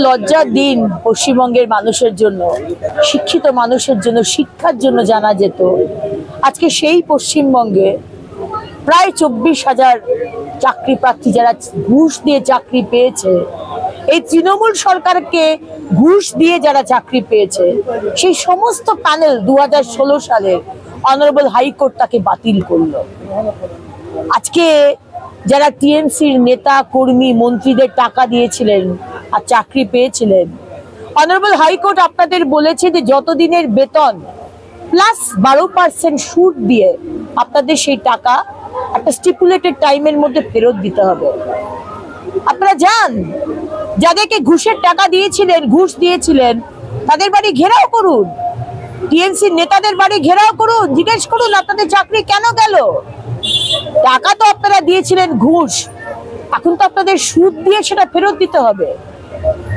লজ্জার দিন পশ্চিমবঙ্গের মানুষের জন্য, শিক্ষিত মানুষের জন্য, শিক্ষার জন্য জানা যেত। আজকে সেই পশ্চিমবঙ্গে প্রায় 24,000 চাকরি প্রার্থী যারা ঘুষ দিয়ে চাকরি পেয়েছে, এই তৃণমূল সরকারকে ঘুষ দিয়ে যারা চাকরি পেয়েছে, সেই সমস্ত প্যানেল 2016 সালে অনারেবল হাইকোর্ট তাকে বাতিল করলো। আজকে যারা টিএমসির নেতা কর্মী মন্ত্রীদের টাকা দিয়েছিলেন আর চাকরি পেয়েছিলেন, অনারেবল হাইকোর্ট আপনাদের বলেছে যে যতদিনের বেতন প্লাস 12% সুদ দিয়ে আপনাদের সেই টাকা একটা স্টিপুলেটেড টাইমের মধ্যে ফেরত দিতে হবে। আপনারা যান, যাদেরকে ঘুষের টাকা দিয়েছিলেন, ঘুষ দিয়েছিলেন, তাদের বাড়ি ঘেরাও করুন, টিএমসি নেতাদের বাড়ি ঘেরাও করুন, জিজ্ঞেস করুন আপনাদের চাকরি কেন গেল। টাকা তো আপনারা দিয়েছিলেন ঘুষ, এখন তো আপনাদের সুদ দিয়ে সেটা ফেরত দিতে হবে।